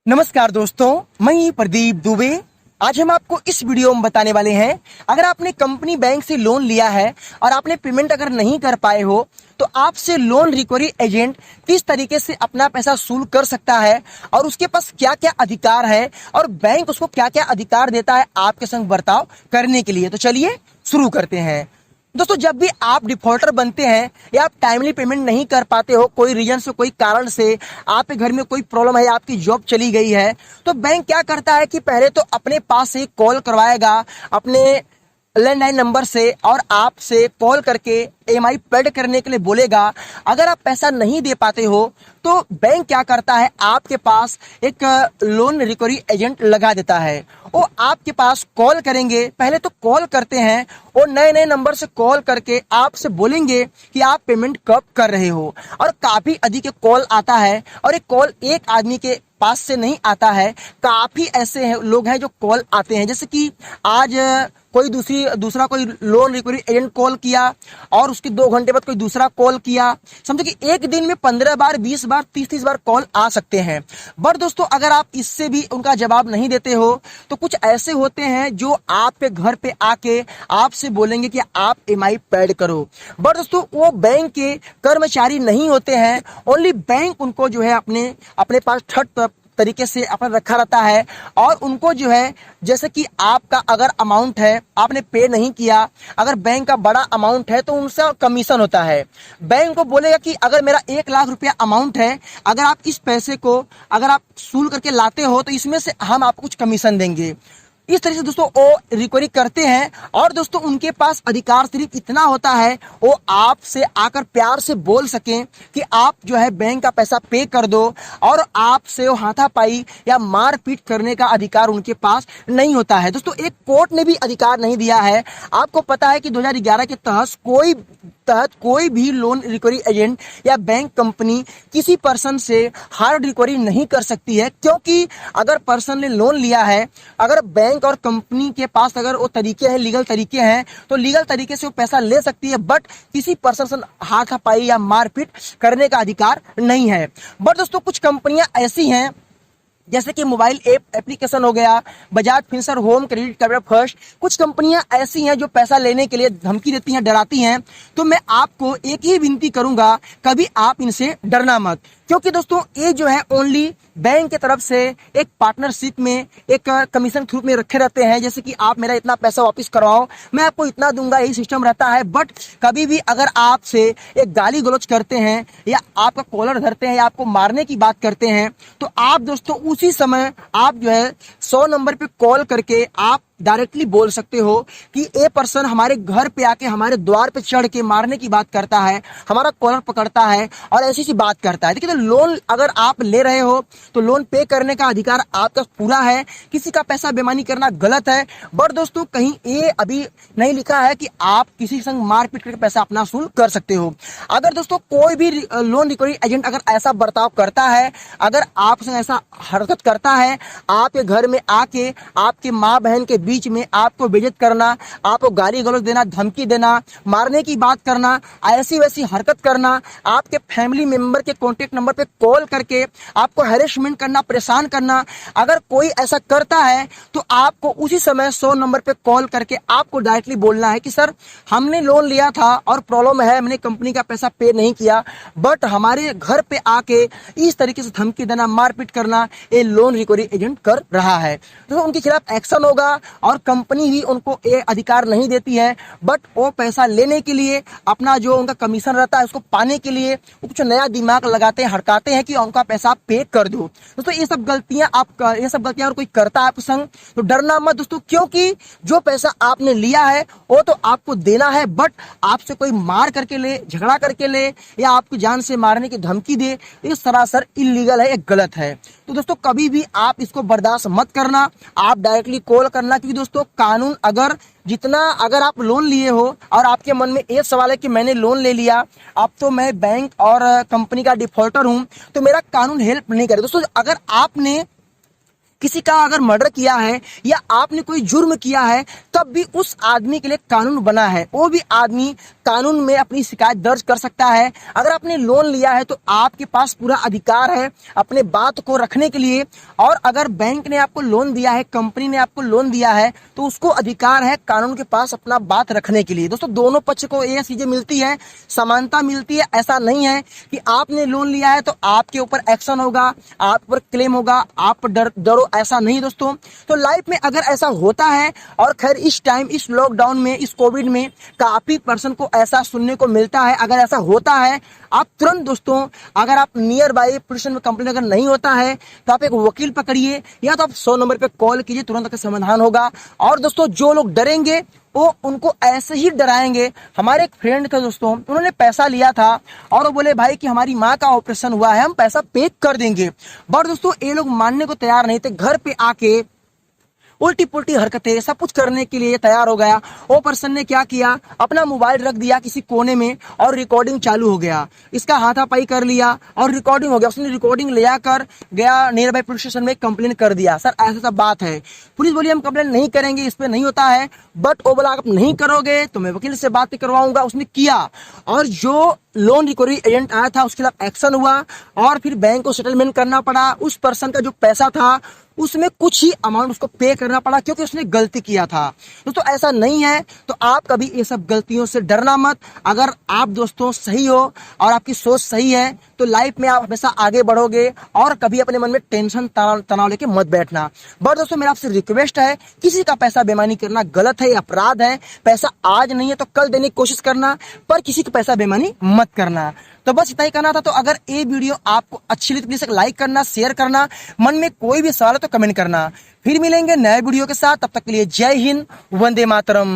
नमस्कार दोस्तों, मैं प्रदीप दुबे। आज हम आपको इस वीडियो में बताने वाले हैं, अगर आपने कंपनी बैंक से लोन लिया है और आपने पेमेंट अगर नहीं कर पाए हो तो आपसे लोन रिकवरी एजेंट किस तरीके से अपना पैसा वसूल कर सकता है और उसके पास क्या क्या अधिकार है और बैंक उसको क्या क्या अधिकार देता है आपके संग बर्ताव करने के लिए। तो चलिए शुरू करते हैं। दोस्तों, जब भी आप डिफॉल्टर बनते हैं या आप टाइमली पेमेंट नहीं कर पाते हो, कोई रीजन से, कोई कारण से, आपके घर में कोई प्रॉब्लम है, आपकी जॉब चली गई है, तो बैंक क्या करता है कि पहले तो अपने पास से कॉल करवाएगा अपने लैंडलाइन नंबर से और आपसे कॉल करके EMI पेड करने के लिए बोलेगा। अगर आप पैसा नहीं दे पाते हो तो बैंक क्या करता है, आपके पास एक लोन रिकवरी एजेंट लगा देता है। वो आपके पास कॉल करेंगे, पहले तो कॉल करते हैं और नए नए नंबर से कॉल करके आपसे बोलेंगे कि आप पेमेंट कब कर रहे हो। और काफी अधिक कॉल आता है और एक कॉल एक आदमी के पास से नहीं आता है, काफी ऐसे लोग हैं जो कॉल आते हैं। जैसे कि आज कोई दूसरा कोई लोन रिकवरी एजेंट कॉल किया और उसके 2 घंटे बाद कोई दूसरा कॉल किया। समझो कि एक दिन में 15 बार, 20 बार, 30 बार कॉल आ सकते हैं। बट दोस्तों, अगर आप इससे भी उनका जवाब नहीं देते हो तो कुछ ऐसे होते हैं जो आपके घर पे आके आपसे बोलेंगे कि आप EMI पेड करो। बट दोस्तों, वो बैंक के कर्मचारी नहीं होते हैं, ओनली बैंक उनको जो है अपने पास थर्ड तरीके से अपना रखा रहता है। और उनको जो है, जैसे कि आपका अगर अमाउंट है, आपने पे नहीं किया, अगर बैंक का बड़ा अमाउंट है तो उनसे कमीशन होता है। बैंक को बोलेगा कि अगर मेरा 1 लाख रुपया अमाउंट है, अगर आप इस पैसे को अगर आप वसूल करके लाते हो तो इसमें से हम आपको कुछ कमीशन देंगे। इस तरह से दोस्तों वो रिकवरी करते हैं। और दोस्तों, उनके पास अधिकार सिर्फ इतना होता है, वो आपसे आकर प्यार से बोल सकें कि आप जो है बैंक का पैसा पे कर दो, और आपसे वो हाथापाई या मारपीट करने का अधिकार उनके पास नहीं होता है। दोस्तों, एक कोर्ट ने भी अधिकार नहीं दिया है। आपको पता है कि 2011 के तहत कोई भी लोन रिकवरी एजेंट या बैंक कंपनी किसी पर्सन से हार्ड रिकवरी नहीं कर सकती है, क्योंकि अगर पर्सन ने लोन लिया है, अगर बैंक और कंपनी के पास अगर वो तरीके हैं, लीगल तरीके हैं, तो लीगल तरीके से वो पैसा ले सकती है। बट किसी पर्सन से हाथापाई या मारपीट करने का अधिकार नहीं है। बट दोस्तों, कुछ कंपनियां ऐसी हैं, जैसे कि मोबाइल एप्लीकेशन हो गया, Bajaj Finserv home credit card first, कुछ कंपनियां ऐसी हैं जो पैसा लेने के लिए धमकी देती हैं, डराती हैं। तो मैं आपको एक ही विनती करूंगा, कभी आप इनसे डरना मत, क्योंकि दोस्तों ये जो है ओनली बैंक की तरफ से एक पार्टनरशिप में, एक कमीशन के रूप में रखे रहते हैं। जैसे कि आप मेरा इतना पैसा वापस करवाओ, मैं आपको इतना दूंगा, यही सिस्टम रहता है। बट कभी भी अगर आपसे एक गाली गलौज करते हैं या आपका कॉलर धरते हैं या आपको मारने की बात करते हैं, तो आप दोस्तों उसी समय आप जो है 100 नंबर पे कॉल करके आप डायरेक्टली बोल सकते हो कि ये पर्सन हमारे घर पे आके हमारे द्वार पे चढ़ के मारने की बात करता है, हमारा कॉलर पकड़ता है और ऐसी सी बात करता है। देखिए, तो लोन अगर आप ले रहे हो तो लोन पे करने का अधिकार आपका पूरा है, किसी का पैसा बेईमानी करना गलत है। बट दोस्तों, कहीं ये अभी नहीं लिखा है कि आप किसी संग मारपीट करके पैसा अपना वसूल कर सकते हो। अगर दोस्तों कोई भी लोन रिकवरी एजेंट अगर ऐसा बर्ताव करता है, अगर आप संग ऐसा हरकत करता है, आपके घर में आके आपके माँ बहन के बीच में आपको बेइज्जत करना, आपको गाली गलौज देना, धमकी देना, मारने की बात करना, ऐसी वैसी हरकत करना, आपके फैमिली मेंबर के कॉन्टेक्ट नंबर पे कॉल करके आपको हैरेसमेंट करना, परेशान करना, अगर कोई ऐसा करता है तो आपको उसी समय 100 नंबर पे कॉल करके आपको डायरेक्टली बोलना है कि सर, हमने लोन लिया था और प्रॉब्लम है, हमने कंपनी का पैसा पे नहीं किया, बट हमारे घर पे आके इस तरीके से धमकी देना, मारपीट करना, ये लोन रिकवरी एजेंट कर रहा है। तो उनके खिलाफ एक्शन होगा और कंपनी भी उनको ये अधिकार नहीं देती है। बट वो पैसा लेने के लिए, अपना जो उनका कमीशन रहता है उसको पाने के लिए वो कुछ नया दिमाग लगाते हैं, हड़काते हैं कि उनका पैसा पे कर दो। दोस्तों, ये सब गलतियां अगर कोई करता है आपके संग तो डरना मत दोस्तों, क्योंकि जो पैसा आपने लिया है वो तो आपको देना है। बट आपसे कोई मार करके ले, झगड़ा करके ले या आपकी जान से मारने की धमकी दे, ये सरासर इलीगल है, ये गलत है। तो दोस्तों, कभी भी आप इसको बर्दाश्त मत करना, आप डायरेक्टली कॉल करना। क्योंकि दोस्तों, कानून अगर आप लोन लिए हो और आपके मन में एक सवाल है कि मैंने लोन ले लिया, अब तो मैं बैंक और कंपनी का डिफॉल्टर हूं, तो मेरा कानून हेल्प नहीं करे। दोस्तों, अगर आपने किसी का अगर मर्डर किया है या आपने कोई जुर्म किया है, तब भी उस आदमी के लिए कानून बना है। वो भी आदमी कानून में अपनी शिकायत दर्ज कर सकता है। अगर आपने लोन लिया है तो आपके पास पूरा अधिकार है अपने बात को रखने के लिए। और अगर बैंक ने आपको लोन दिया है, कंपनी ने आपको लोन दिया है, तो उसको अधिकार है कानून के पास अपना बात रखने के लिए। दोस्तों, दोनों पक्ष को ये चीजें मिलती है, समानता मिलती है। ऐसा नहीं है कि आपने लोन लिया है तो आपके ऊपर एक्शन होगा, आप पर क्लेम होगा, आप डरो, ऐसा नहीं दोस्तों। तो लाइफ में अगर ऐसा होता है, और खैर इस टाइम, इस लॉकडाउन में, इस कोविड में काफी पर्सन को ऐसा सुनने को मिलता है। अगर ऐसा होता है, आप तुरंत दोस्तों, अगर आप नियर बाई पुलिस स्टेशन में कंप्लेन अगर नहीं होता है तो आप एक वकील पकड़िए, या तो आप 100 नंबर पे कॉल कीजिए, तुरंत का समाधान होगा। और दोस्तों, जो लोग डरेंगे वो उनको ऐसे ही डराएंगे। हमारे एक फ्रेंड थे दोस्तों, उन्होंने पैसा लिया था और वो बोले भाई कि हमारी माँ का ऑपरेशन हुआ है, हम पैसा पे कर देंगे। बट दोस्तों, ये लोग मानने को तैयार नहीं थे। घर पे आके उल्टी पुल्टी हरकतें सब कुछ करने के लिए तैयार हो गया। वो पर्सन ने क्या किया, अपना मोबाइल रख दिया किसी कोने में और रिकॉर्डिंग चालू हो गया। इसका हाथापाई कर लिया और रिकॉर्डिंग हो गया। उसने रिकॉर्डिंग ले आकर गया नियर बाई पुलिस स्टेशन में कंप्लेन कर दिया। सर, ऐसा सब बात है। पुलिस बोली हम कंप्लेन नहीं करेंगे, इस पे नहीं होता है। बट वो बोला आप नहीं करोगे तो मैं वकील से बात करवाऊंगा। उसने किया, और जो लोन रिकवरी एजेंट आया था उसके खिलाफ एक्शन हुआ, और फिर बैंक को सेटलमेंट करना पड़ा। उस पर्सन का जो पैसा था उसमें कुछ ही अमाउंट उसको पे करना पड़ा, क्योंकि उसने गलती किया था। दोस्तों, ऐसा नहीं है, तो आप कभी ये सब गलतियों से डरना मत। अगर आप दोस्तों सही हो और आपकी सोच सही है तो लाइफ में आप हमेशा आगे बढ़ोगे, और कभी अपने मन में टेंशन तनाव लेके मत बैठना। बट दोस्तों, मेरा आपसे रिक्वेस्ट है, किसी का पैसा बेईमानी करना गलत है, अपराध है। पैसा आज नहीं है तो कल देने की कोशिश करना, पर किसी का पैसा बेईमानी मत करना। तो बस इतना ही करना था। तो अगर ये वीडियो आपको अच्छी लगी तो प्लीज लाइक करना, शेयर करना। मन में कोई भी सवाल है तो कमेंट करना। फिर मिलेंगे नए वीडियो के साथ, तब तक के लिए जय हिंद, वंदे मातरम।